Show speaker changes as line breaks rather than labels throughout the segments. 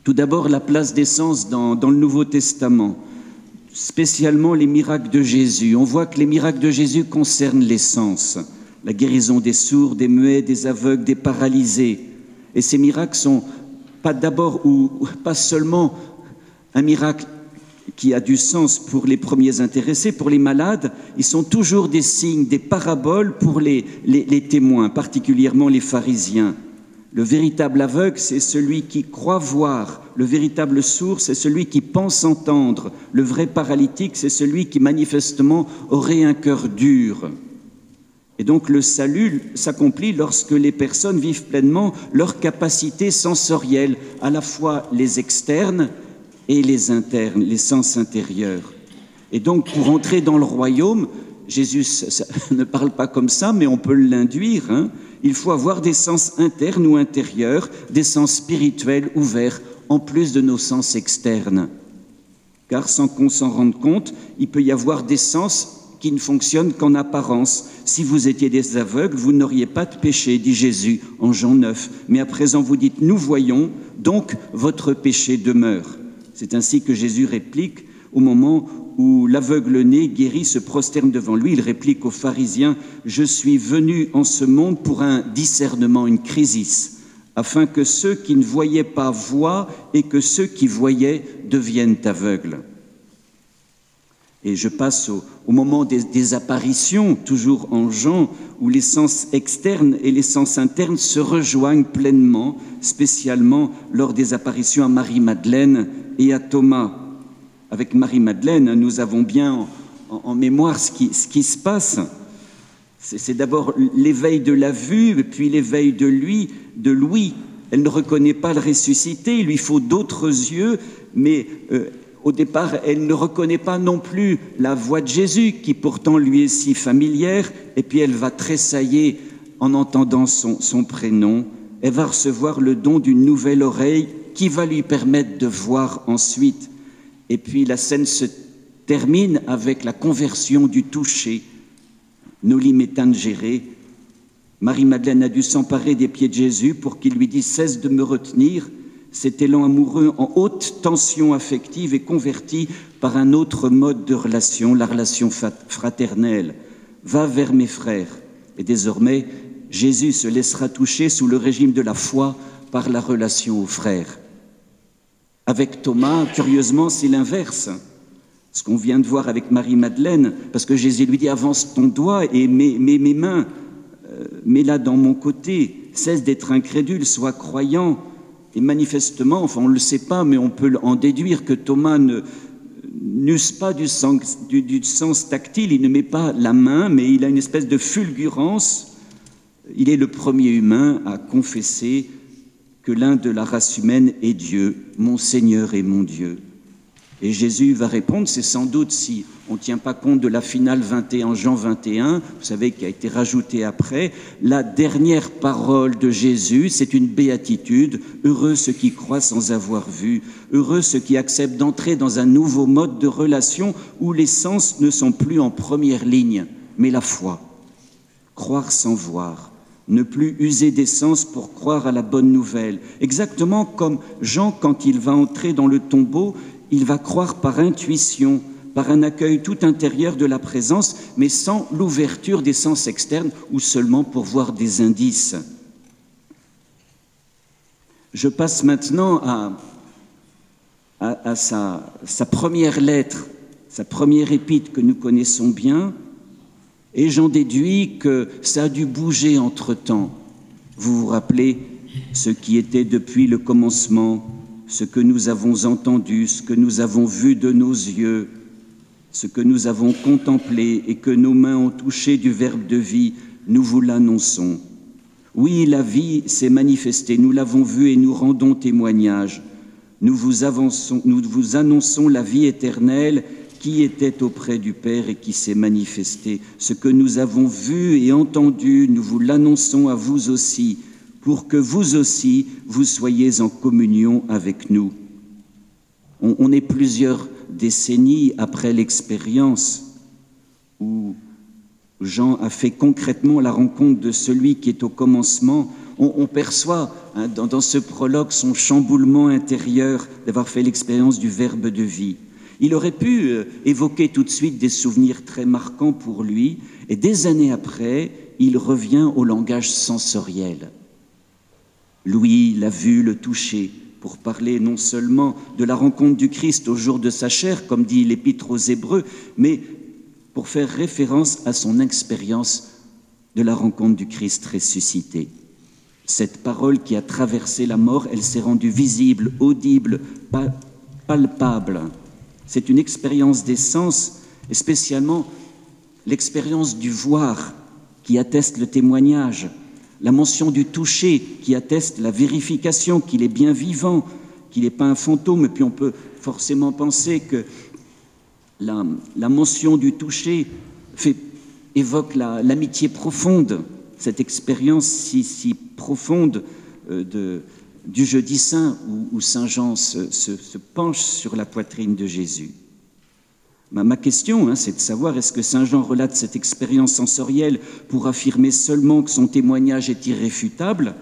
Tout d'abord, la place des sens dans le Nouveau Testament, spécialement les miracles de Jésus. On voit que les miracles de Jésus concernent les sens, la guérison des sourds, des muets, des aveugles, des paralysés. Et ces miracles sont pas d'abord ou pas seulement un miracle qui a du sens pour les premiers intéressés, pour les malades, ils sont toujours des signes, des paraboles pour les témoins, particulièrement les pharisiens. Le véritable aveugle, c'est celui qui croit voir. Le véritable sourd, c'est celui qui pense entendre. Le vrai paralytique, c'est celui qui manifestement aurait un cœur dur. Et donc le salut s'accomplit lorsque les personnes vivent pleinement leurs capacités sensorielles, à la fois les externes et les internes, les sens intérieurs. Et donc pour entrer dans le royaume, Jésus ne parle pas comme ça, mais on peut l'induire, hein. Il faut avoir des sens internes ou intérieurs, des sens spirituels ouverts, en plus de nos sens externes. Car sans qu'on s'en rende compte, il peut y avoir des sens qui ne fonctionnent qu'en apparence. Si vous étiez des aveugles, vous n'auriez pas de péché, dit Jésus en Jean 9. Mais à présent, vous dites « nous voyons », donc votre péché demeure. C'est ainsi que Jésus réplique au moment où l'aveugle-né guéri se prosterne devant lui. Il réplique aux pharisiens « Je suis venu en ce monde pour un discernement, une crisis, afin que ceux qui ne voyaient pas voient et que ceux qui voyaient deviennent aveugles. » Et je passe au moment des apparitions, toujours en Jean, où les sens externes et les sens internes se rejoignent pleinement, spécialement lors des apparitions à Marie-Madeleine et à Thomas. Avec Marie-Madeleine, nous avons bien en mémoire ce qui se passe. C'est d'abord l'éveil de la vue, et puis l'éveil de l'ouïe. Elle ne reconnaît pas le ressuscité, il lui faut d'autres yeux, mais au départ, elle ne reconnaît pas non plus la voix de Jésus, qui pourtant lui est si familière, et puis elle va tressailler en entendant son prénom. Elle va recevoir le don d'une nouvelle oreille qui va lui permettre de voir ensuite. Et puis la scène se termine avec la conversion du toucher. Noli me tangere. Marie-Madeleine a dû s'emparer des pieds de Jésus pour qu'il lui dise « Cesse de me retenir ». Cet élan amoureux en haute tension affective est converti par un autre mode de relation, la relation fraternelle. Va vers mes frères. Et désormais, Jésus se laissera toucher sous le régime de la foi par la relation aux frères. Avec Thomas, curieusement, c'est l'inverse. Ce qu'on vient de voir avec Marie-Madeleine, parce que Jésus lui dit « Avance ton doigt et mets mes mains, mets-la dans mon côté, cesse d'être incrédule, sois croyant. » Et manifestement, enfin on ne le sait pas, mais on peut en déduire que Thomas n'use pas du sens tactile, il ne met pas la main, mais il a une espèce de fulgurance. Il est le premier humain à confesser que l'un de la race humaine est Dieu, mon Seigneur et mon Dieu. Et Jésus va répondre, c'est sans doute si on ne tient pas compte de la finale 21, Jean 21, vous savez, qui a été rajoutée après, la dernière parole de Jésus, c'est une béatitude. Heureux ceux qui croient sans avoir vu, heureux ceux qui acceptent d'entrer dans un nouveau mode de relation où les sens ne sont plus en première ligne, mais la foi. Croire sans voir, ne plus user des sens pour croire à la bonne nouvelle. Exactement comme Jean, quand il va entrer dans le tombeau, il va croire par intuition, par un accueil tout intérieur de la présence, mais sans l'ouverture des sens externes ou seulement pour voir des indices. Je passe maintenant à sa première lettre, sa première épître que nous connaissons bien, et j'en déduis que ça a dû bouger entre-temps. Vous vous rappelez ce qui était depuis le commencement, ce que nous avons entendu, ce que nous avons vu de nos yeux, ce que nous avons contemplé et que nos mains ont touché du Verbe de vie, nous vous l'annonçons. Oui, la vie s'est manifestée, nous l'avons vue et nous rendons témoignage. Nous vous annonçons la vie éternelle qui était auprès du Père et qui s'est manifestée. Ce que nous avons vu et entendu, nous vous l'annonçons à vous aussi, pour que vous aussi, vous soyez en communion avec nous. On est plusieurs décennies après l'expérience où Jean a fait concrètement la rencontre de celui qui est au commencement. on perçoit dans ce prologue son chamboulement intérieur d'avoir fait l'expérience du Verbe de vie. Il aurait pu évoquer tout de suite des souvenirs très marquants pour lui, et des années après, il revient au langage sensoriel. L'ouïe, la vue, le toucher, pour parler non seulement de la rencontre du Christ au jour de sa chair, comme dit l'Épître aux Hébreux, mais pour faire référence à son expérience de la rencontre du Christ ressuscité. Cette parole qui a traversé la mort, elle s'est rendue visible, audible, palpable. C'est une expérience des sens, et spécialement l'expérience du voir qui atteste le témoignage, la mention du toucher qui atteste la vérification qu'il est bien vivant, qu'il n'est pas un fantôme. Et puis on peut forcément penser que la mention du toucher évoque l'amitié profonde, cette expérience si profonde du jeudi saint où Saint Jean se penche sur la poitrine de Jésus. Ma question, c'est de savoir, est-ce que Saint Jean relate cette expérience sensorielle pour affirmer seulement que son témoignage est irréfutable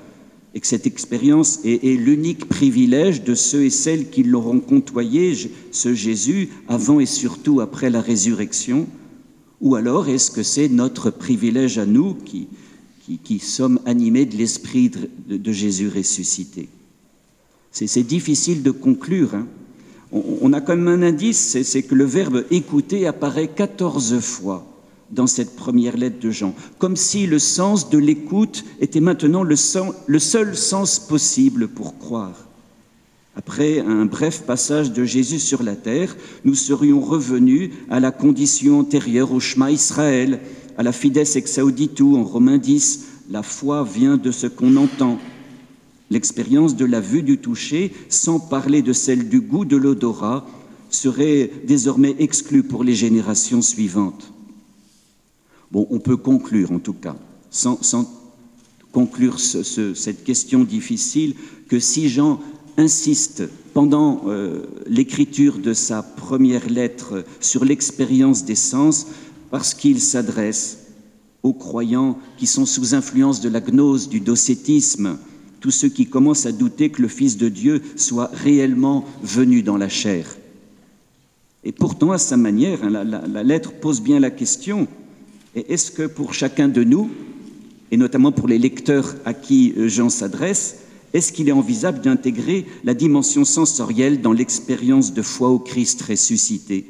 et que cette expérience est l'unique privilège de ceux et celles qui l'auront côtoyé, ce Jésus, avant et surtout après la résurrection? Ou alors est-ce que c'est notre privilège à nous qui sommes animés de l'esprit de Jésus ressuscité? C'est difficile de conclure, On a quand même un indice, c'est que le verbe « écouter » apparaît 14 fois dans cette première lettre de Jean, comme si le sens de l'écoute était maintenant le seul sens possible pour croire. Après un bref passage de Jésus sur la terre, nous serions revenus à la condition antérieure au Shema Israël, à la Fides ex auditu en Romains 10, la foi vient de ce qu'on entend. L'expérience de la vue du toucher, sans parler de celle du goût de l'odorat, serait désormais exclue pour les générations suivantes. Bon, on peut conclure en tout cas, sans conclure cette question difficile, que si Jean insiste pendant l'écriture de sa première lettre sur l'expérience des sens, parce qu'il s'adresse aux croyants qui sont sous influence de la gnose, du docétisme, tous ceux qui commencent à douter que le Fils de Dieu soit réellement venu dans la chair. Et pourtant, à sa manière, la lettre pose bien la question, est-ce que pour chacun de nous, et notamment pour les lecteurs à qui Jean s'adresse, est-ce qu'il est envisageable d'intégrer la dimension sensorielle dans l'expérience de foi au Christ ressuscité?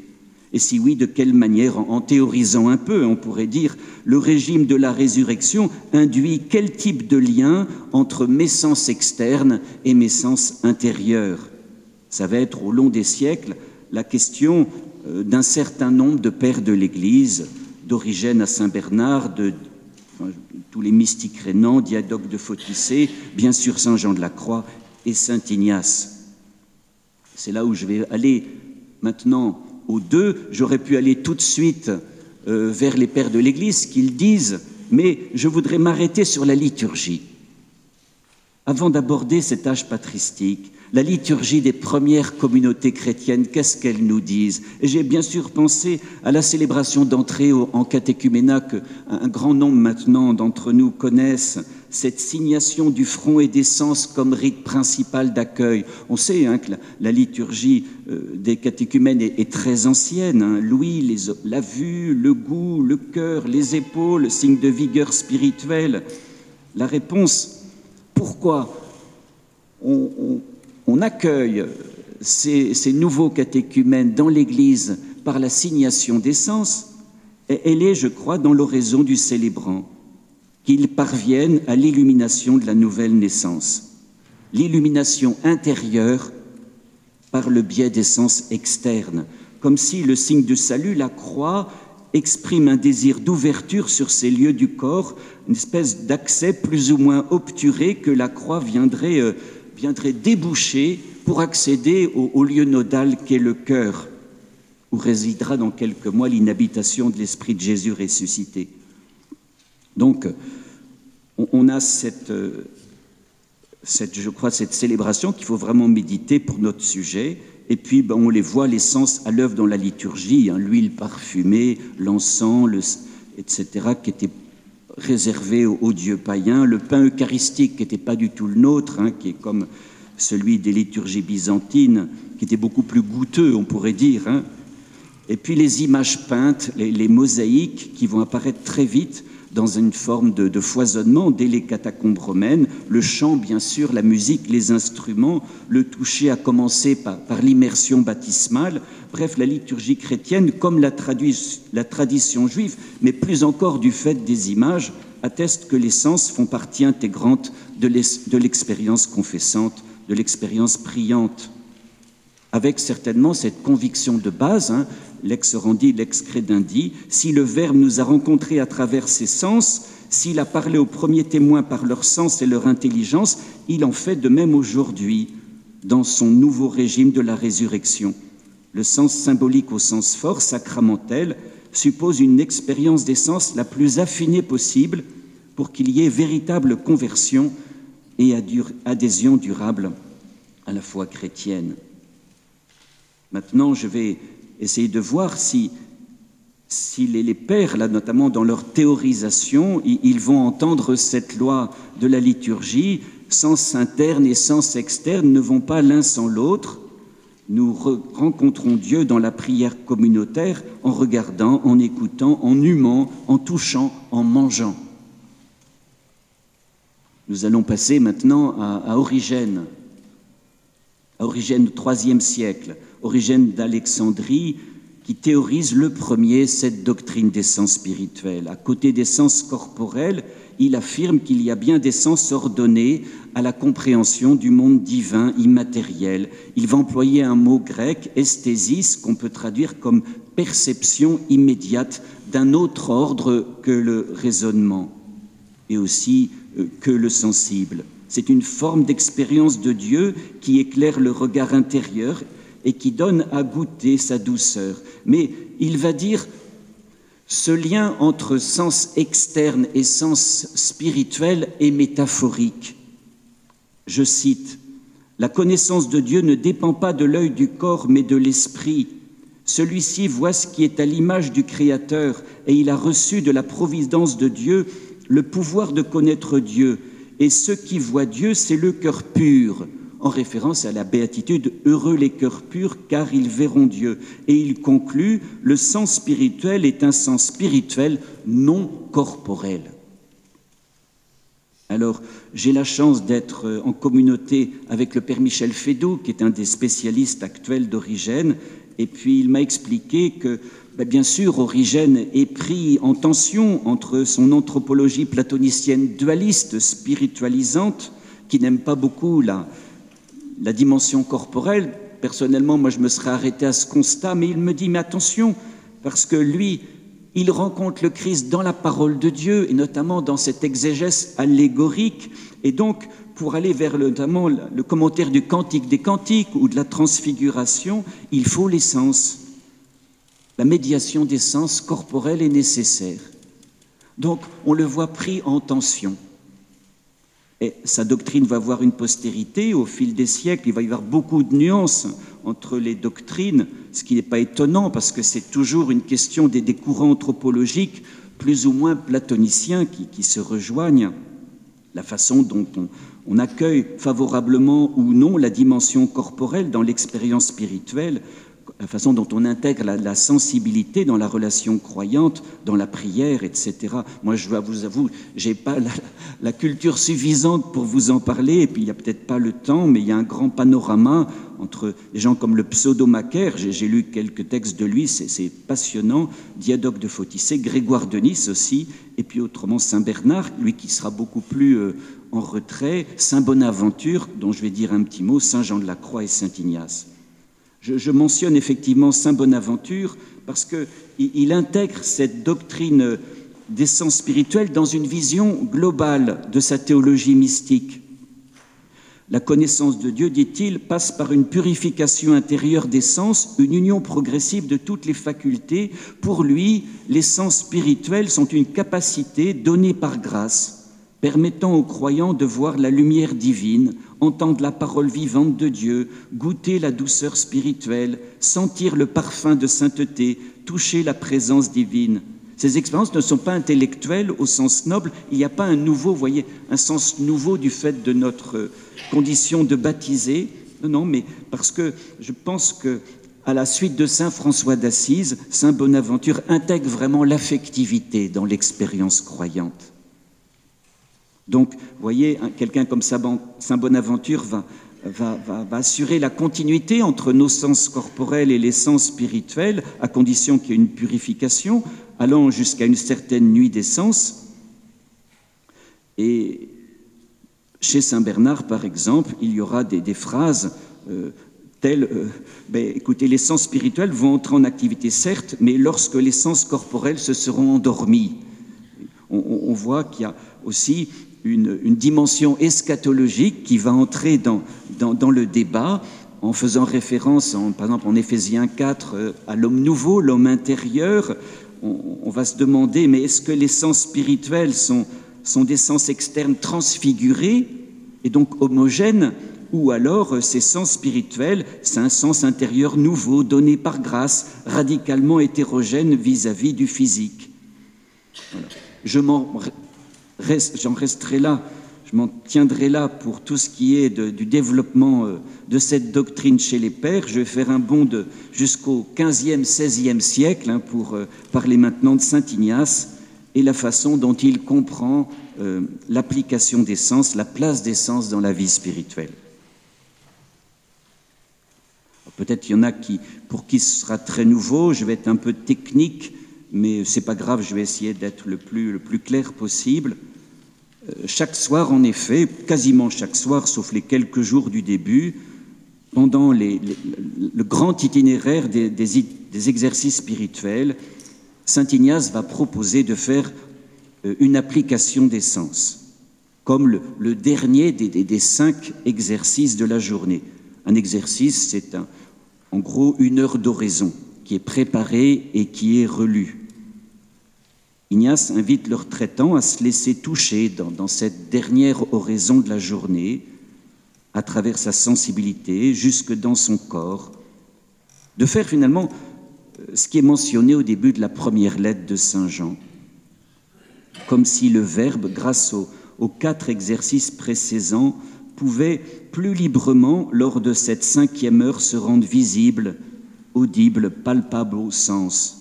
Et si oui, de quelle manière? En théorisant un peu, on pourrait dire, le régime de la résurrection induit quel type de lien entre mes sens externes et mes sens intérieurs? Ça va être au long des siècles la question d'un certain nombre de pères de l'Église, d'Origène à Saint-Bernard, tous les mystiques rénants, Diadoque de Photicée, bien sûr Saint Jean de la Croix et Saint Ignace. C'est là où je vais aller maintenant aux deux. J'aurais pu aller tout de suite vers les pères de l'Église qu'ils disent, mais je voudrais m'arrêter sur la liturgie. Avant d'aborder cet âge patristique, la liturgie des premières communautés chrétiennes, qu'est-ce qu'elles nous disent? Et j'ai bien sûr pensé à la célébration d'entrée en catéchuménat qu'un grand nombre maintenant d'entre nous connaissent, cette signation du front et des sens comme rite principal d'accueil. On sait que la liturgie des catéchumènes est très ancienne. L'ouïe, la vue, le goût, le cœur, les épaules, signe de vigueur spirituelle. La réponse, pourquoi on accueille ces nouveaux catéchumènes dans l'Église par la signation des sens, elle est, je crois, dans l'oraison du célébrant, qu'ils parviennent à l'illumination de la nouvelle naissance, l'illumination intérieure par le biais des sens externes, comme si le signe du salut, la croix, exprime un désir d'ouverture sur ces lieux du corps, une espèce d'accès plus ou moins obturé que la croix viendrait déboucher pour accéder au lieu nodal qu'est le cœur, où résidera dans quelques mois l'inhabitation de l'Esprit de Jésus ressuscité. Donc, on a cette célébration qu'il faut vraiment méditer pour notre sujet. Et puis, on les voit, les sens à l'œuvre dans la liturgie, l'huile parfumée, l'encens, etc., qui était réservé aux dieux païens, le pain eucharistique qui n'était pas du tout le nôtre, hein, qui est comme celui des liturgies byzantines, qui était beaucoup plus goûteux, on pourrait dire, hein. Et puis les images peintes, les mosaïques qui vont apparaître très vite dans une forme de foisonnement dès les catacombes romaines, le chant bien sûr, la musique, les instruments, le toucher a commencé par l'immersion baptismale, bref, la liturgie chrétienne, comme la tradition juive, mais plus encore du fait des images, atteste que les sens font partie intégrante de l'expérience confessante, de l'expérience priante, avec certainement cette conviction de base, hein, lex orandi, lex credendi, si le Verbe nous a rencontrés à travers ses sens, s'il a parlé aux premiers témoins par leur sens et leur intelligence, il en fait de même aujourd'hui dans son nouveau régime de la résurrection. Le sens symbolique au sens fort, sacramentel, suppose une expérience des sens la plus affinée possible pour qu'il y ait véritable conversion et adhésion durable à la foi chrétienne. Maintenant, je vais essayer de voir si les pères, là, notamment dans leur théorisation, ils vont entendre cette loi de la liturgie, sens interne et sens externe ne vont pas l'un sans l'autre. Nous rencontrons Dieu dans la prière communautaire en regardant, en écoutant, en humant, en touchant, en mangeant. Nous allons passer maintenant à Origène au IIIe siècle, Origène d'Alexandrie, qui théorise le premier cette doctrine des sens spirituels. À côté des sens corporels, il affirme qu'il y a bien des sens ordonnés à la compréhension du monde divin immatériel. Il va employer un mot grec, esthésis, qu'on peut traduire comme perception immédiate d'un autre ordre que le raisonnement et aussi que le sensible. C'est une forme d'expérience de Dieu qui éclaire le regard intérieur et qui donne à goûter sa douceur. Mais il va dire, ce lien entre sens externe et sens spirituel est métaphorique. Je cite, « La connaissance de Dieu ne dépend pas de l'œil du corps, mais de l'esprit. Celui-ci voit ce qui est à l'image du Créateur, et il a reçu de la providence de Dieu le pouvoir de connaître Dieu. Et ceux qui voient Dieu, c'est le cœur pur. » En référence à la béatitude « Heureux les cœurs purs, car ils verront Dieu ». Et il conclut « Le sens spirituel est un sens spirituel non corporel ». Alors, j'ai la chance d'être en communauté avec le père Michel Feydeau, qui est un des spécialistes actuels d'Origène, et puis il m'a expliqué que, bien sûr, Origène est pris en tension entre son anthropologie platonicienne dualiste, spiritualisante, qui n'aime pas beaucoup la dimension corporelle. Personnellement, moi, je me serais arrêté à ce constat, mais il me dit, mais attention, parce que lui, il rencontre le Christ dans la parole de Dieu, et notamment dans cette exégèse allégorique, et donc, pour aller vers notamment le commentaire du Cantique des Cantiques ou de la Transfiguration, il faut les sens. La médiation des sens corporels est nécessaire. Donc, on le voit pris en tension. Et sa doctrine va avoir une postérité au fil des siècles. Il va y avoir beaucoup de nuances entre les doctrines, ce qui n'est pas étonnant parce que c'est toujours une question des courants anthropologiques plus ou moins platoniciens qui se rejoignent. La façon dont on accueille favorablement ou non la dimension corporelle dans l'expérience spirituelle, la façon dont on intègre la sensibilité dans la relation croyante, dans la prière, etc. Moi, je dois vous avouer, je n'ai pas la culture suffisante pour vous en parler, et puis il n'y a peut-être pas le temps, mais il y a un grand panorama entre des gens comme le Pseudo-Macaire, j'ai lu quelques textes de lui, c'est passionnant, Diadoque de Photicée, Grégoire de Nice aussi, et puis autrement Saint-Bernard, lui qui sera beaucoup plus en retrait, Saint-Bonaventure, dont je vais dire un petit mot, Saint-Jean de la Croix et Saint-Ignace. Je mentionne effectivement Saint Bonaventure parce qu'il intègre cette doctrine des sens spirituels dans une vision globale de sa théologie mystique. La connaissance de Dieu, dit-il, passe par une purification intérieure des sens, une union progressive de toutes les facultés. Pour lui, les sens spirituels sont une capacité donnée par grâce, permettant aux croyants de voir la lumière divine, entendre la parole vivante de Dieu, goûter la douceur spirituelle, sentir le parfum de sainteté, toucher la présence divine. Ces expériences ne sont pas intellectuelles au sens noble. Il n'y a pas un nouveau, vous voyez, un sens nouveau du fait de notre condition de baptisé. Non, non, mais parce que je pense que à la suite de saint François d'Assise, saint Bonaventure intègre vraiment l'affectivité dans l'expérience croyante. Donc, vous voyez, quelqu'un comme saint Bonaventure va assurer la continuité entre nos sens corporels et les sens spirituels, à condition qu'il y ait une purification, allant jusqu'à une certaine nuit des sens. Et chez saint Bernard, par exemple, il y aura des phrases telles écoutez, les sens spirituels vont entrer en activité, certes, mais lorsque les sens corporels se seront endormis. On voit qu'il y a aussi une dimension eschatologique qui va entrer dans le débat en faisant référence, par exemple en Éphésiens 4, à l'homme nouveau, l'homme intérieur. On va se demander, mais est-ce que les sens spirituels sont des sens externes transfigurés et donc homogènes, ou alors ces sens spirituels, c'est un sens intérieur nouveau, donné par grâce, radicalement hétérogène vis-à-vis du physique. Voilà. J'en resterai là, je m'en tiendrai là pour tout ce qui est du développement de cette doctrine chez les pères. Je vais faire un bond jusqu'au XVe, XVIe siècle pour parler maintenant de saint Ignace et la façon dont il comprend l'application des sens, la place des sens dans la vie spirituelle. Peut-être qu'il y en a pour qui ce sera très nouveau, je vais être un peu technique, mais c'est pas grave, je vais essayer d'être le plus clair possible. Chaque soir, en effet, quasiment chaque soir, sauf les quelques jours du début, pendant le grand itinéraire des exercices spirituels, saint Ignace va proposer de faire une application des sens, comme le dernier des 5 exercices de la journée. Un exercice, c'est en gros 1 heure d'oraison qui est préparée et qui est relue. Ignace invite le retraitant à se laisser toucher dans cette dernière oraison de la journée, à travers sa sensibilité, jusque dans son corps, de faire finalement ce qui est mentionné au début de la première lettre de saint Jean, comme si le Verbe, grâce aux 4 exercices précédents, pouvait plus librement, lors de cette 5e heure, se rendre visible, audible, palpable au sens.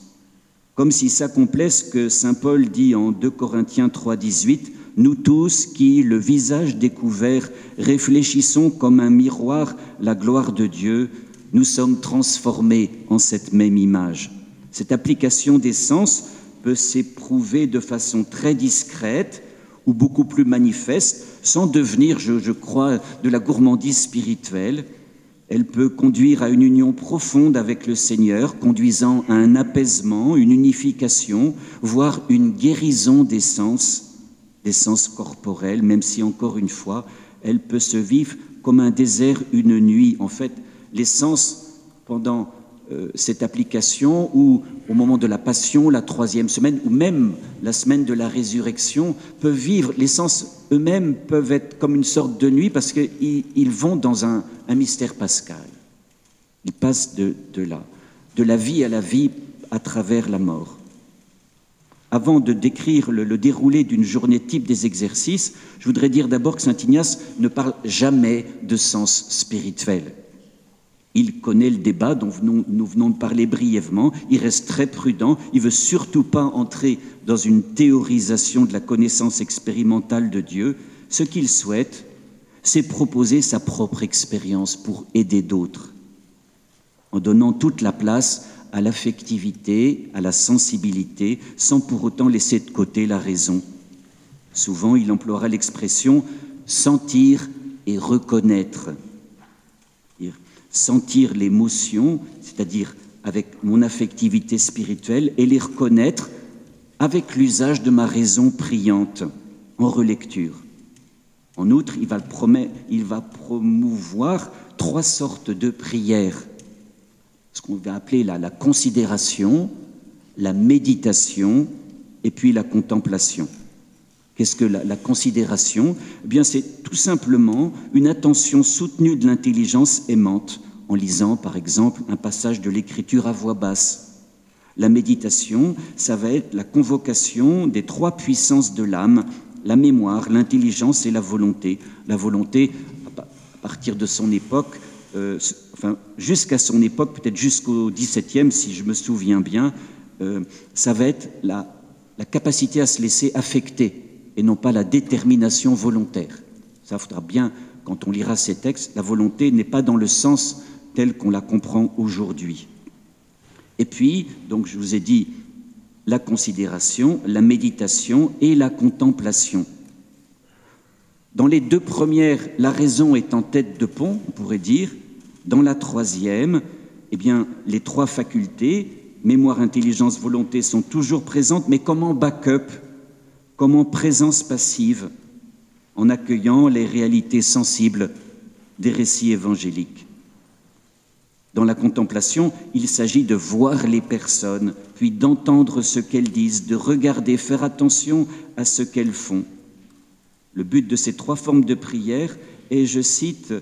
Comme si s'accomplait ce que saint Paul dit en 2 Corinthiens 3, 18, « Nous tous qui, le visage découvert, réfléchissons comme un miroir la gloire de Dieu, nous sommes transformés en cette même image. » Cette application des sens peut s'éprouver de façon très discrète ou beaucoup plus manifeste, sans devenir, je crois, de la gourmandise spirituelle. Elle peut conduire à une union profonde avec le Seigneur, conduisant à un apaisement, une unification, voire une guérison des sens corporels, même si, encore une fois, elle peut se vivre comme un désert une nuit. En fait, les sens, pendant cette application, ou au moment de la Passion, la 3e semaine, ou même la semaine de la résurrection, peuvent vivre, les sens eux-mêmes peuvent être comme une sorte de nuit, parce qu'ils vont dans un mystère pascal. Ils passent de la vie à la vie à travers la mort. Avant de décrire le déroulé d'une journée type des exercices, je voudrais dire d'abord que saint Ignace ne parle jamais de sens spirituel. Il connaît le débat dont nous venons de parler brièvement, il reste très prudent, il ne veut surtout pas entrer dans une théorisation de la connaissance expérimentale de Dieu. Ce qu'il souhaite, c'est proposer sa propre expérience pour aider d'autres, en donnant toute la place à l'affectivité, à la sensibilité, sans pour autant laisser de côté la raison. Souvent, il emploiera l'expression « sentir et reconnaître ». Sentir l'émotion, c'est-à-dire avec mon affectivité spirituelle, et les reconnaître avec l'usage de ma raison priante, en relecture. En outre, il va promouvoir 3 sortes de prières, ce qu'on va appeler la considération, la méditation et puis la contemplation. Qu'est-ce que la considération? Eh bien, c'est tout simplement une attention soutenue de l'intelligence aimante, en lisant, par exemple, un passage de l'Écriture à voix basse. La méditation, ça va être la convocation des trois puissances de l'âme, la mémoire, l'intelligence et la volonté. La volonté, à partir de son époque, jusqu'à son époque, peut-être jusqu'au XVIIe, si je me souviens bien, ça va être la capacité à se laisser affecter et non pas la détermination volontaire. Ça faudra bien, quand on lira ces textes, la volonté n'est pas dans le sens tel qu'on la comprend aujourd'hui. Et puis, donc je vous ai dit, la considération, la méditation et la contemplation. Dans les deux premières, la raison est en tête de pont, on pourrait dire. Dans la troisième, eh bien, les trois facultés, mémoire, intelligence, volonté, sont toujours présentes, mais comme en backup, comme en présence passive, en accueillant les réalités sensibles des récits évangéliques. Dans la contemplation, il s'agit de voir les personnes, puis d'entendre ce qu'elles disent, de regarder, faire attention à ce qu'elles font. Le but de ces trois formes de prière est, je cite,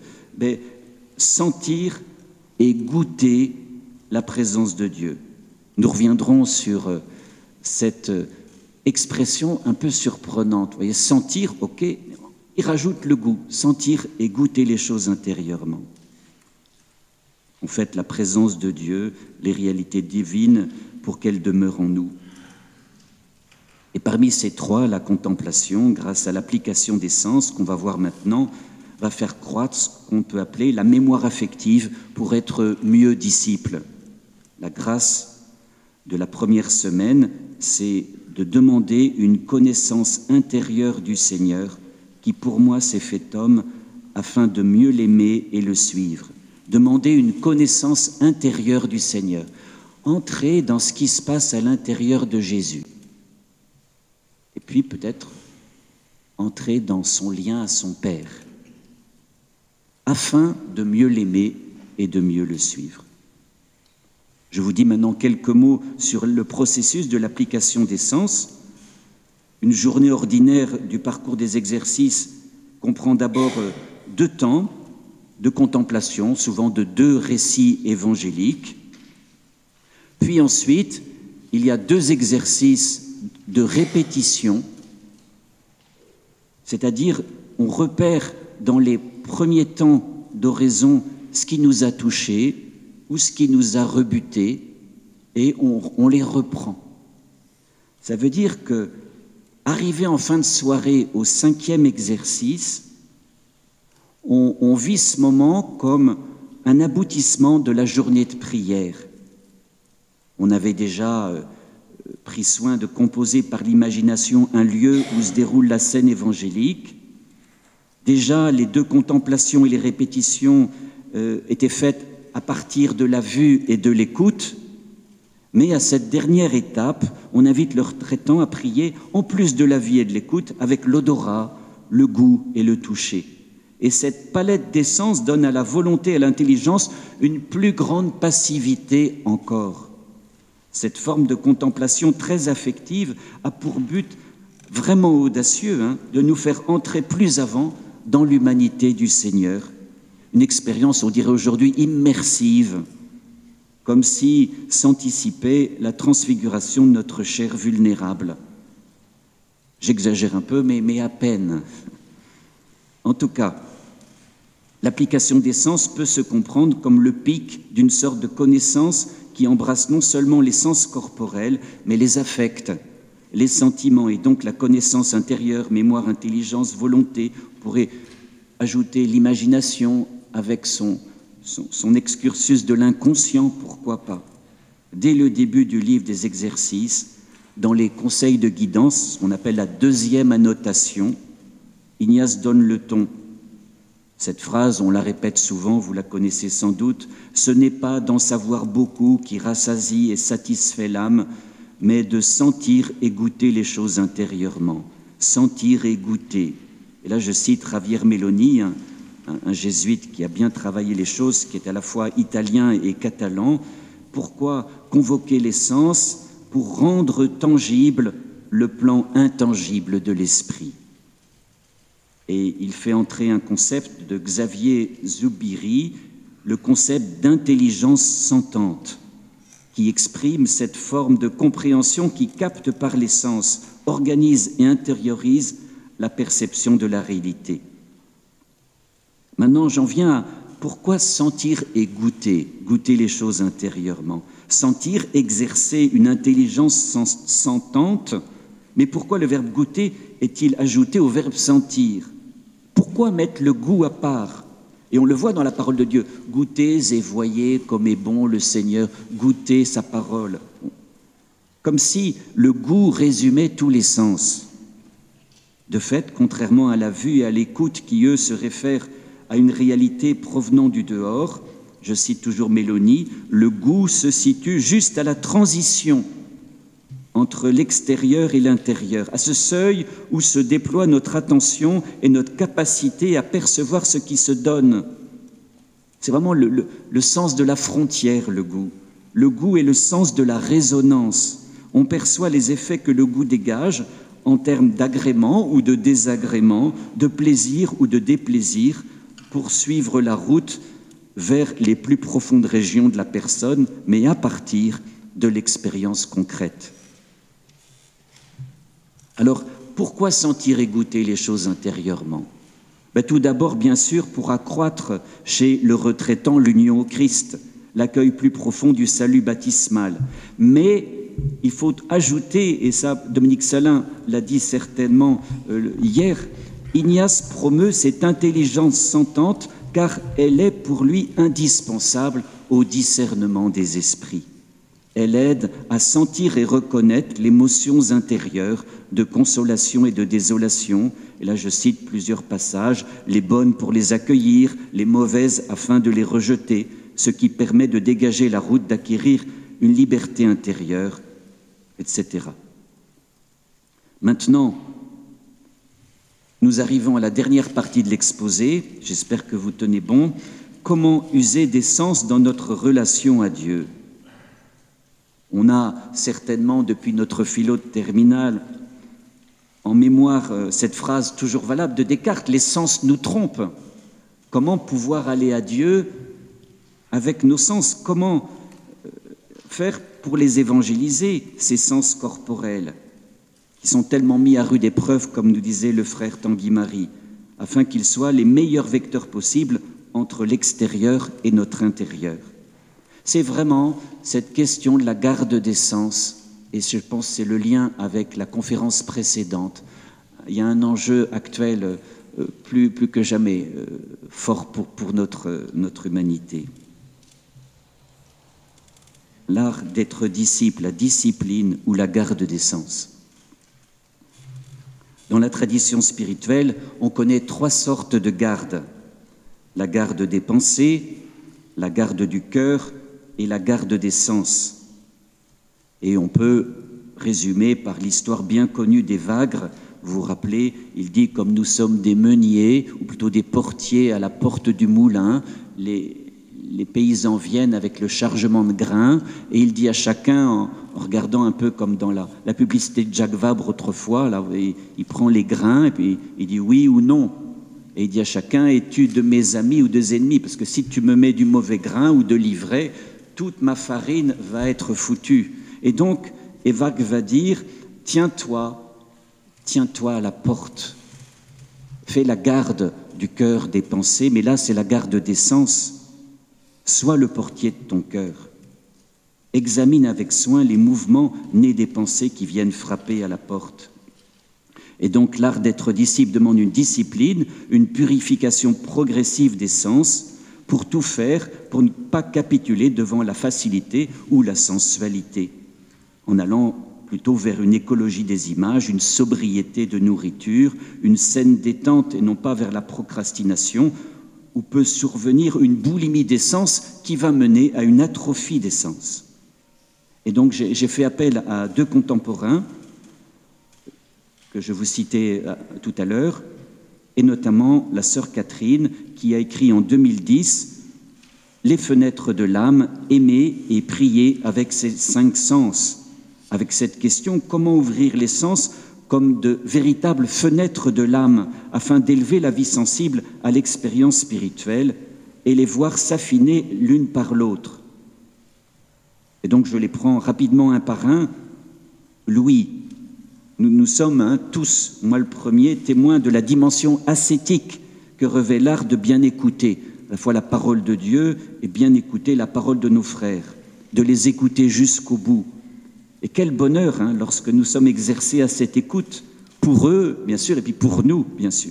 sentir et goûter la présence de Dieu. Nous reviendrons sur cette expression un peu surprenante. Vous voyez, sentir, ok, il rajoute le goût, sentir et goûter les choses intérieurement. En fait, la présence de Dieu, les réalités divines, pour qu'elles demeurent en nous. Et parmi ces trois, la contemplation, grâce à l'application des sens qu'on va voir maintenant, va faire croître ce qu'on peut appeler la mémoire affective pour être mieux disciple. La grâce de la première semaine, c'est de demander une connaissance intérieure du Seigneur qui, pour moi, s'est fait homme afin de mieux l'aimer et le suivre. Demander une connaissance intérieure du Seigneur. Entrer dans ce qui se passe à l'intérieur de Jésus. Et puis peut-être entrer dans son lien à son Père, afin de mieux l'aimer et de mieux le suivre. Je vous dis maintenant quelques mots sur le processus de l'application des sens. Une journée ordinaire du parcours des exercices comprend d'abord 2 temps de contemplation, souvent de 2 récits évangéliques. Puis ensuite, il y a 2 exercices de répétition, c'est-à-dire on repère dans les premiers temps d'oraison ce qui nous a touchés ou ce qui nous a rebutés et on les reprend. Ça veut dire que, arrivé en fin de soirée au 5e exercice, on vit ce moment comme un aboutissement de la journée de prière. On avait déjà pris soin de composer par l'imagination un lieu où se déroule la scène évangélique. Déjà, les 2 contemplations et les répétitions étaient faites à partir de la vue et de l'écoute. Mais à cette dernière étape, on invite le retraitant à prier, en plus de la vue et de l'écoute, avec l'odorat, le goût et le toucher. Et cette palette d'essence donne à la volonté et à l'intelligence une plus grande passivité encore. Cette forme de contemplation très affective a pour but vraiment audacieux de nous faire entrer plus avant dans l'humanité du Seigneur. Une expérience, on dirait aujourd'hui, immersive, comme si s'anticipait la transfiguration de notre chair vulnérable. J'exagère un peu, mais à peine. En tout cas, l'application des sens peut se comprendre comme le pic d'une sorte de connaissance qui embrasse non seulement les sens corporels, mais les affects, les sentiments, et donc la connaissance intérieure, mémoire, intelligence, volonté. On pourrait ajouter l'imagination avec son excursus de l'inconscient, pourquoi pas. Dès le début du livre des exercices, dans les conseils de guidance, ce qu'on appelle la 2e annotation, Ignace donne le ton. Cette phrase, on la répète souvent, vous la connaissez sans doute, ce n'est pas d'en savoir beaucoup qui rassasie et satisfait l'âme, mais de sentir et goûter les choses intérieurement. Sentir et goûter. Et là, je cite Javier Meloni, un jésuite qui a bien travaillé les choses, qui est à la fois italien et catalan. Pourquoi convoquer les sens? Pour rendre tangible le plan intangible de l'esprit. Et il fait entrer un concept de Xavier Zubiri, le concept d'intelligence sentante, qui exprime cette forme de compréhension qui capte par les sens, organise et intériorise la perception de la réalité. Maintenant, j'en viens à pourquoi sentir et goûter les choses intérieurement. Sentir, exercer une intelligence sentante, mais pourquoi le verbe goûter est-il ajouté au verbe sentir? Pourquoi mettre le goût à part? Et on le voit dans la parole de Dieu. Goûtez et voyez comme est bon le Seigneur, goûtez sa parole. Comme si le goût résumait tous les sens. De fait, contrairement à la vue et à l'écoute qui, eux, se réfèrent à une réalité provenant du dehors, je cite toujours Mélanie, le goût se situe juste à la transition entre l'extérieur et l'intérieur, à ce seuil où se déploie notre attention et notre capacité à percevoir ce qui se donne. C'est vraiment le sens de la frontière, le goût. Le goût est le sens de la résonance. On perçoit les effets que le goût dégage en termes d'agrément ou de désagrément, de plaisir ou de déplaisir, pour suivre la route vers les plus profondes régions de la personne, mais à partir de l'expérience concrète. Alors, pourquoi sentir et goûter les choses intérieurement? Tout d'abord, bien sûr, pour accroître chez le retraitant l'union au Christ, l'accueil plus profond du salut baptismal. Mais il faut ajouter, et ça, Dominique Salin l'a dit certainement hier, Ignace promeut cette intelligence sentante car elle est pour lui indispensable au discernement des esprits. Elle aide à sentir et reconnaître les émotions intérieures de consolation et de désolation. Et là, je cite plusieurs passages, les bonnes pour les accueillir, les mauvaises afin de les rejeter, ce qui permet de dégager la route d'acquérir une liberté intérieure, etc. Maintenant, nous arrivons à la dernière partie de l'exposé. J'espère que vous tenez bon. Comment user des sens dans notre relation à Dieu? On a certainement, depuis notre philo de terminale, en mémoire cette phrase toujours valable de Descartes, les sens nous trompent. Comment pouvoir aller à Dieu avec nos sens? Comment faire pour les évangéliser, ces sens corporels, qui sont tellement mis à rude épreuve, comme nous disait le frère Tanguy-Marie, afin qu'ils soient les meilleurs vecteurs possibles entre l'extérieur et notre intérieur? C'est vraiment cette question de la garde des sens, et je pense que c'est le lien avec la conférence précédente. Il y a un enjeu actuel plus que jamais fort pour notre humanité. L'art d'être disciple, la discipline ou la garde des sens. Dans la tradition spirituelle, on connaît 3 sortes de gardes. La garde des pensées, la garde du cœur et la garde des sens. Et on peut résumer par l'histoire bien connue d'Évagre. Vous vous rappelez, il dit, comme nous sommes des meuniers, ou plutôt des portiers à la porte du moulin, les paysans viennent avec le chargement de grains, et il dit à chacun, en regardant un peu comme dans la publicité de Jacques Vabre autrefois, là, il prend les grains, et puis il dit oui ou non. Et il dit à chacun, es-tu de mes amis ou des ennemis? Parce que si tu me mets du mauvais grain ou de l'ivraie, toute ma farine va être foutue. Et donc, Évagre va dire, tiens-toi à la porte, fais la garde du cœur, des pensées, mais là c'est la garde des sens. Sois le portier de ton cœur. Examine avec soin les mouvements nés des pensées qui viennent frapper à la porte. Et donc l'art d'être disciple demande une discipline, une purification progressive des sens, pour tout faire, pour ne pas capituler devant la facilité ou la sensualité, en allant plutôt vers une écologie des images, une sobriété de nourriture, une saine détente et non pas vers la procrastination, où peut survenir une boulimie des sens qui va mener à une atrophie des sens. Et donc j'ai fait appel à 2 contemporains que je vous citais tout à l'heure, et notamment la sœur Catherine, qui a écrit en 2010 « Les fenêtres de l'âme, aimer et prier avec ses 5 sens », avec cette question « Comment ouvrir les sens comme de véritables fenêtres de l'âme afin d'élever la vie sensible à l'expérience spirituelle et les voir s'affiner l'une par l'autre ». Et donc je les prends rapidement un par un. L'ouïe. Nous sommes tous, moi le premier, témoins de la dimension ascétique que revêt l'art de bien écouter, à la fois la parole de Dieu et bien écouter la parole de nos frères, de les écouter jusqu'au bout. Et quel bonheur lorsque nous sommes exercés à cette écoute, pour eux, bien sûr, et puis pour nous, bien sûr.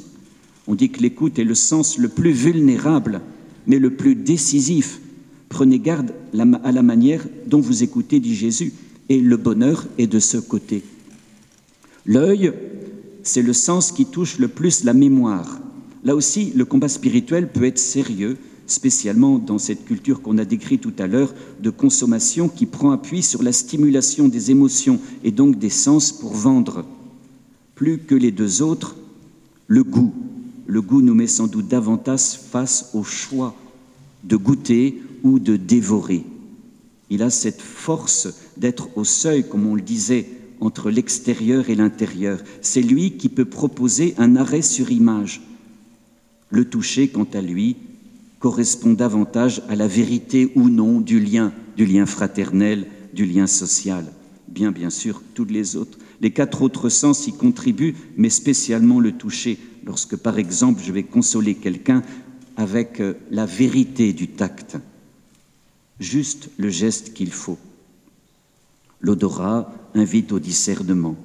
On dit que l'écoute est le sens le plus vulnérable, mais le plus décisif. Prenez garde à la manière dont vous écoutez, dit Jésus, et le bonheur est de ce côté. L'œil, c'est le sens qui touche le plus la mémoire. Là aussi, le combat spirituel peut être sérieux, spécialement dans cette culture qu'on a décrite tout à l'heure de consommation qui prend appui sur la stimulation des émotions et donc des sens pour vendre. Plus que les deux autres, le goût. Le goût nous met sans doute davantage face au choix de goûter ou de dévorer. Il a cette force d'être au seuil, comme on le disait, entre l'extérieur et l'intérieur. C'est lui qui peut proposer un arrêt sur image. Le toucher, quant à lui, correspond davantage à la vérité ou non du lien fraternel, du lien social. Bien sûr, tous les autres. Les 4 autres sens y contribuent, mais spécialement le toucher. Lorsque, par exemple, je vais consoler quelqu'un avec la vérité du tact, juste le geste qu'il faut. L'odorat invite au discernement.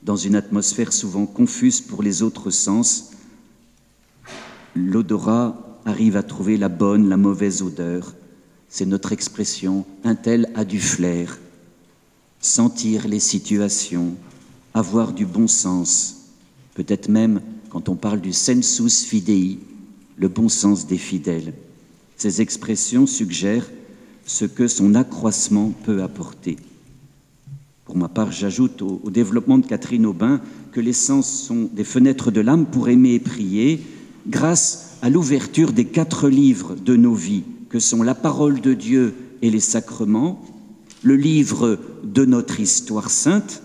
Dans une atmosphère souvent confuse pour les autres sens, l'odorat arrive à trouver la bonne, la mauvaise odeur. C'est notre expression. Un tel a du flair. Sentir les situations, avoir du bon sens. Peut-être même, quand on parle du sensus fidei, le bon sens des fidèles. Ces expressions suggèrent ce que son accroissement peut apporter. Pour ma part, j'ajoute au développement de Catherine Aubin que les sens sont des fenêtres de l'âme pour aimer et prier, grâce à l'ouverture des 4 livres de nos vies, que sont la parole de Dieu et les sacrements, le livre de notre histoire sainte,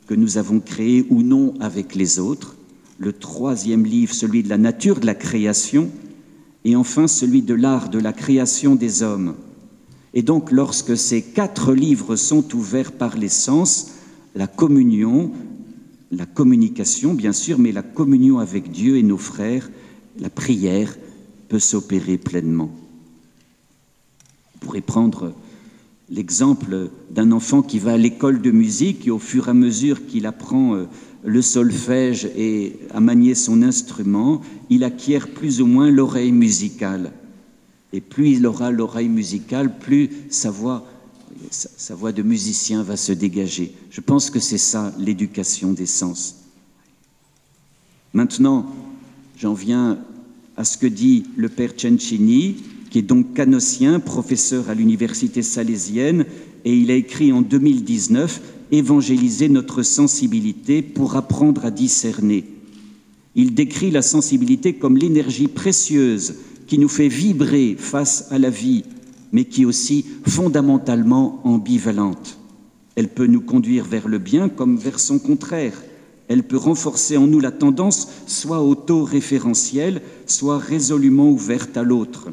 que nous avons créé ou non avec les autres, le 3e livre, celui de la nature, de la création, et enfin celui de l'art de la création des hommes. Et donc, lorsque ces 4 livres sont ouverts par les sens, la communion, la communication, bien sûr, mais la communion avec Dieu et nos frères, la prière peut s'opérer pleinement. On pourrait prendre l'exemple d'un enfant qui va à l'école de musique et au fur et à mesure qu'il apprend le solfège et à manier son instrument, il acquiert plus ou moins l'oreille musicale. Et plus il aura l'oreille musicale, plus sa voix de musicien va se dégager. Je pense que c'est ça, l'éducation des sens. Maintenant, j'en viens à ce que dit le père Cencini, qui est donc canossien, professeur à l'université salésienne, et il a écrit en 2019 « Évangéliser notre sensibilité pour apprendre à discerner ». Il décrit la sensibilité comme l'énergie précieuse qui nous fait vibrer face à la vie, mais qui est aussi fondamentalement ambivalente. Elle peut nous conduire vers le bien comme vers son contraire. Elle peut renforcer en nous la tendance soit auto-référentielle, soit résolument ouverte à l'autre.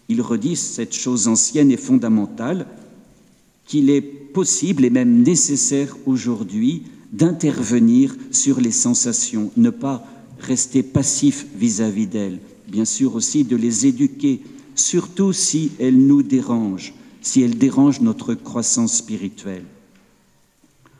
Il redit cette chose ancienne et fondamentale, qu'il est possible et même nécessaire aujourd'hui d'intervenir sur les sensations, ne pas rester passif vis-à-vis d'elles, bien sûr aussi de les éduquer, surtout si elles nous dérangent, si elles dérangent notre croissance spirituelle.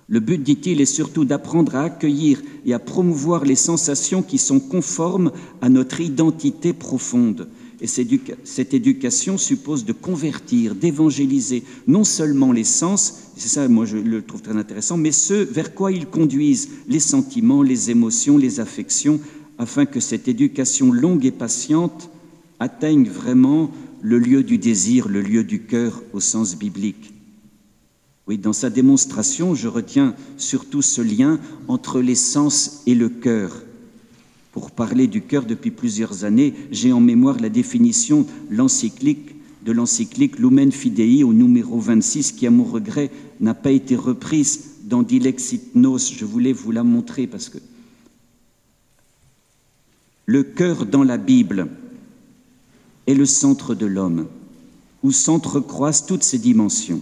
Le but, dit-il, est surtout d'apprendre à accueillir et à promouvoir les sensations qui sont conformes à notre identité profonde. Et cette éducation suppose de convertir, d'évangéliser non seulement les sens, c'est ça, moi je le trouve très intéressant, mais ceux vers quoi ils conduisent, les sentiments, les émotions, les affections, afin que cette éducation longue et patiente atteigne vraiment le lieu du désir, le lieu du cœur au sens biblique. Oui, dans sa démonstration, je retiens surtout ce lien entre les sens et le cœur. Pour parler du cœur depuis plusieurs années, j'ai en mémoire la définition de l'encyclique Lumen Fidei au numéro 26, qui, à mon regret, n'a pas été reprise dans Dilexit Nos. Je voulais vous la montrer parce que le cœur dans la Bible est le centre de l'homme, où s'entrecroisent toutes ses dimensions.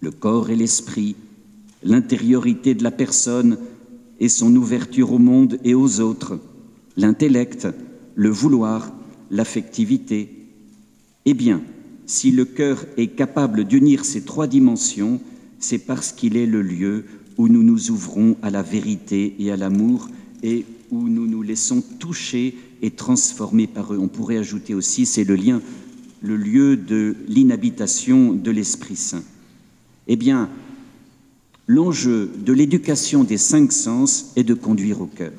le corps et l'esprit, l'intériorité de la personne et son ouverture au monde et aux autres, l'intellect, le vouloir, l'affectivité. Eh bien, si le cœur est capable d'unir ces trois dimensions, c'est parce qu'il est le lieu où nous nous ouvrons à la vérité et à l'amour et où nous nous laissons toucher et transformer par eux. On pourrait ajouter aussi, c'est le lieu de l'inhabitation de l'Esprit Saint. Eh bien, l'enjeu de l'éducation des 5 sens est de conduire au cœur.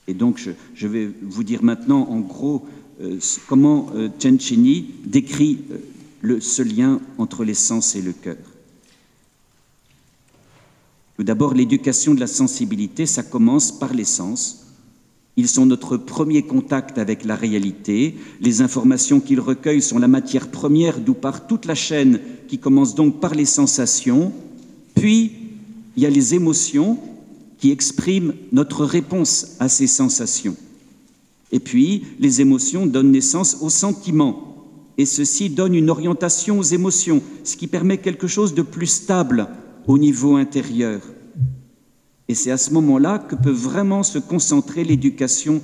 Et donc, je vais vous dire maintenant, en gros, comment Cencini décrit ce lien entre les sens et le cœur. Tout d'abord, l'éducation de la sensibilité, ça commence par les sens. Ils sont notre premier contact avec la réalité. Les informations qu'ils recueillent sont la matière première, d'où part toute la chaîne qui commence donc par les sensations. Puis, il y a les émotions qui expriment notre réponse à ces sensations. Et puis, les émotions donnent naissance aux sentiments. Et ceci donne une orientation aux émotions, ce qui permet quelque chose de plus stable au niveau intérieur. Et c'est à ce moment-là que peut vraiment se concentrer l'éducation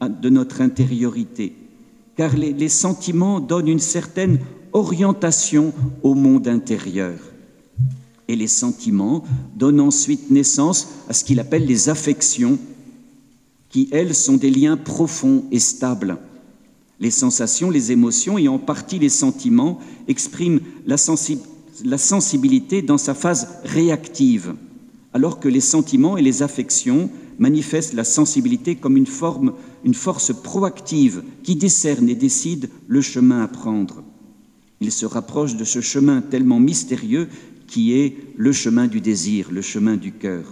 de notre intériorité. Car les sentiments donnent une certaine orientation au monde intérieur. Et les sentiments donnent ensuite naissance à ce qu'il appelle les affections, qui, elles, sont des liens profonds et stables. Les sensations, les émotions, et en partie les sentiments, expriment la sensibilité dans sa phase réactive, alors que les sentiments et les affections manifestent la sensibilité comme une force proactive qui décerne et décide le chemin à prendre. Il se rapproche de ce chemin tellement mystérieux qui est le chemin du désir, le chemin du cœur.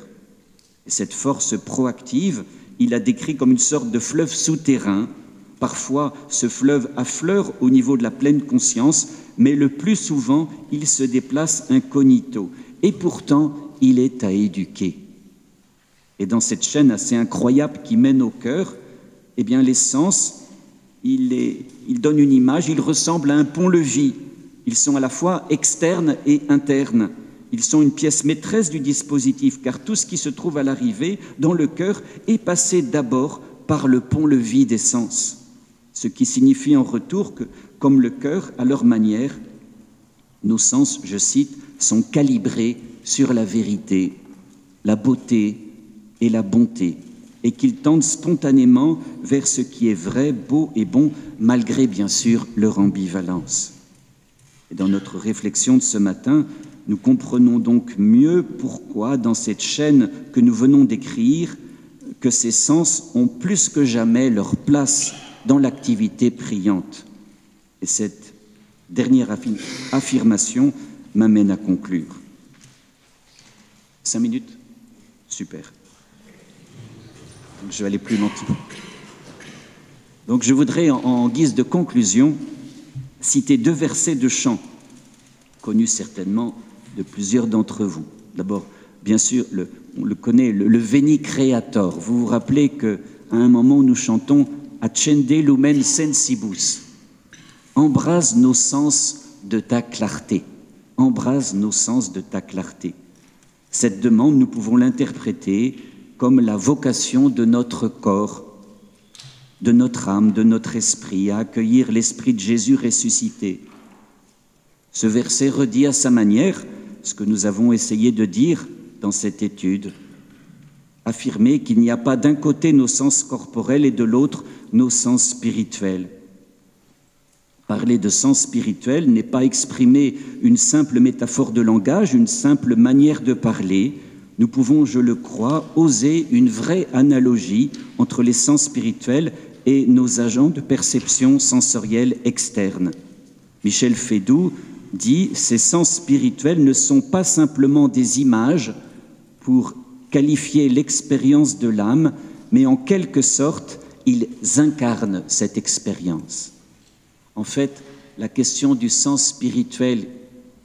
Et cette force proactive, il la décrit comme une sorte de fleuve souterrain. Parfois, ce fleuve affleure au niveau de la pleine conscience, mais le plus souvent, il se déplace incognito. Et pourtant, il est à éduquer. Et dans cette chaîne assez incroyable qui mène au cœur, eh bien, les sens, il donne une image, ils ressemblent à un pont-levis. Ils sont à la fois externes et internes. Ils sont une pièce maîtresse du dispositif, car tout ce qui se trouve à l'arrivée, dans le cœur, est passé d'abord par le pont-levis des sens. Ce qui signifie en retour que, comme le cœur, à leur manière, nos sens, je cite, sont calibrés sur la vérité, la beauté et la bonté, et qu'ils tendent spontanément vers ce qui est vrai, beau et bon, malgré bien sûr leur ambivalence. Et dans notre réflexion de ce matin, nous comprenons donc mieux pourquoi, dans cette chaîne que nous venons d'écrire, que ces sens ont plus que jamais leur place dans l'activité priante. Et cette dernière affirmation m'amène à conclure. 5 minutes? Super. Donc je vais aller plus lentement. Donc je voudrais, en guise de conclusion, citer 2 versets de chant, connus certainement de plusieurs d'entre vous. D'abord, bien sûr, on le connaît, le Veni Creator. Vous vous rappelez qu'à un moment, nous chantons « Accende lumen sensibus » « Embrase nos sens de ta clarté ». « Embrase nos sens de ta clarté ». Cette demande, nous pouvons l'interpréter comme la vocation de notre corps, de notre âme, de notre esprit, à accueillir l'Esprit de Jésus ressuscité. Ce verset redit à sa manière ce que nous avons essayé de dire dans cette étude, affirmer qu'il n'y a pas d'un côté nos sens corporels et de l'autre nos sens spirituels. Parler de sens spirituel n'est pas exprimer une simple métaphore de langage, une simple manière de parler. Nous pouvons, je le crois, oser une vraie analogie entre les sens spirituels et nos agents de perception sensorielle externe. Michel Feydoux dit « Ces sens spirituels ne sont pas simplement des images pour qualifier l'expérience de l'âme, mais en quelque sorte, ils incarnent cette expérience. » En fait, la question du sens spirituel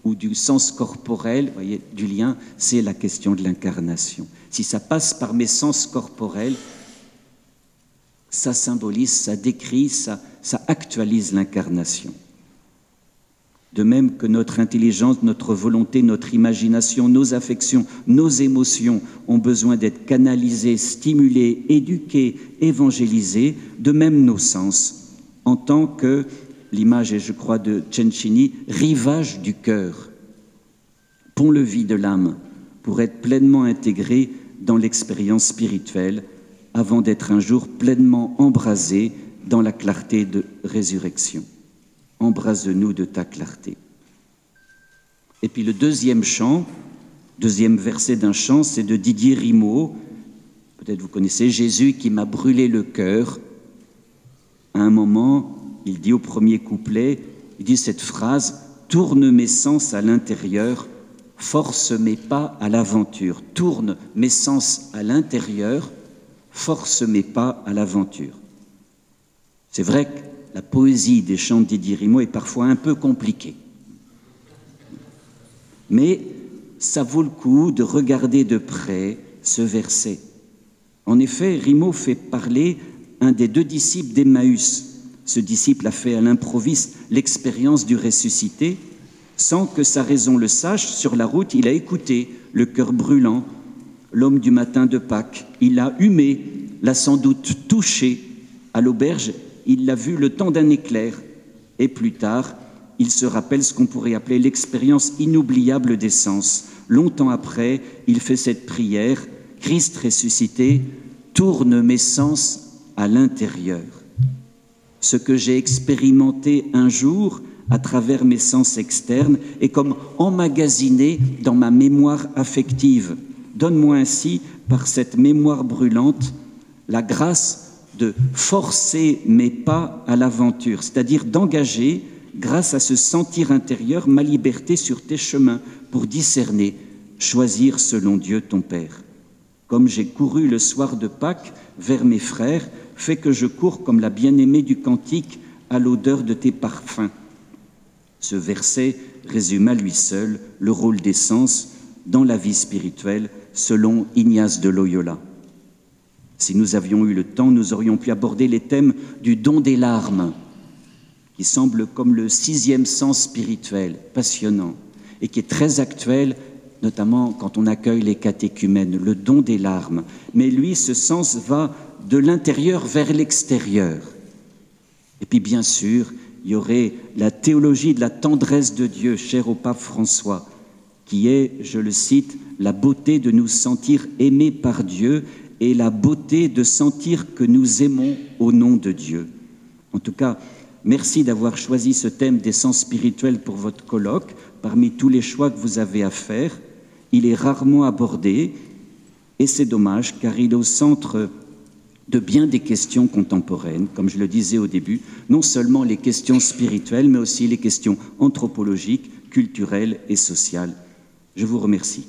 ou du sens corporel, voyez, du lien, c'est la question de l'incarnation. Si ça passe par mes sens corporels, ça symbolise, ça décrit, ça actualise l'incarnation. de même que notre intelligence, notre volonté, notre imagination, nos affections, nos émotions ont besoin d'être canalisées, stimulées, éduquées, évangélisées, de même nos sens, en tant que, l'image est je crois de Cencini, rivage du cœur, pont-levis de l'âme, pour être pleinement intégré dans l'expérience spirituelle, avant d'être un jour pleinement embrasé dans la clarté de résurrection. Embrase-nous de ta clarté. Et puis le deuxième chant, deuxième verset d'un chant, c'est de Didier Rimaud. Peut-être vous connaissez Jésus qui m'a brûlé le cœur. À un moment, il dit au premier couplet, il dit cette phrase, « Tourne mes sens à l'intérieur, force mes pas à l'aventure. » Tourne mes sens à l'intérieur, force mes pas à l'aventure. C'est vrai que la poésie des chants de Didier Rimaud est parfois un peu compliquée. Mais ça vaut le coup de regarder de près ce verset. En effet, Rimaud fait parler un des deux disciples d'Emmaüs. Ce disciple a fait à l'improviste l'expérience du ressuscité. Sans que sa raison le sache, sur la route, il a écouté, le cœur brûlant, l'homme du matin de Pâques. Il l'a humé, l'a sans doute touché. À l'auberge, il l'a vu le temps d'un éclair. Et plus tard, il se rappelle ce qu'on pourrait appeler l'expérience inoubliable des sens. Longtemps après, il fait cette prière, « Christ ressuscité, tourne mes sens à l'intérieur. » Ce que j'ai expérimenté un jour à travers mes sens externes est comme emmagasiné dans ma mémoire affective. Donne-moi ainsi, par cette mémoire brûlante, la grâce de forcer mes pas à l'aventure, c'est-à-dire d'engager, grâce à ce sentir intérieur, ma liberté sur tes chemins pour discerner, choisir selon Dieu ton Père. Comme j'ai couru le soir de Pâques vers mes frères, fais que je cours comme la bien-aimée du cantique à l'odeur de tes parfums. Ce verset résume à lui seul le rôle des sens dans la vie spirituelle selon Ignace de Loyola. Si nous avions eu le temps, nous aurions pu aborder les thèmes du don des larmes, qui semble comme le sixième sens spirituel, passionnant, et qui est très actuel, notamment quand on accueille les catéchumènes, le don des larmes. Mais lui, ce sens va de l'intérieur vers l'extérieur. Et puis bien sûr, il y aurait la théologie de la tendresse de Dieu, chère au pape François, qui est, je le cite, la beauté de nous sentir aimés par Dieu et la beauté de sentir que nous aimons au nom de Dieu. En tout cas, merci d'avoir choisi ce thème des sens spirituels pour votre colloque. Parmi tous les choix que vous avez à faire, il est rarement abordé et c'est dommage car il est au centre de bien des questions contemporaines, comme je le disais au début, non seulement les questions spirituelles, mais aussi les questions anthropologiques, culturelles et sociales. Je vous remercie.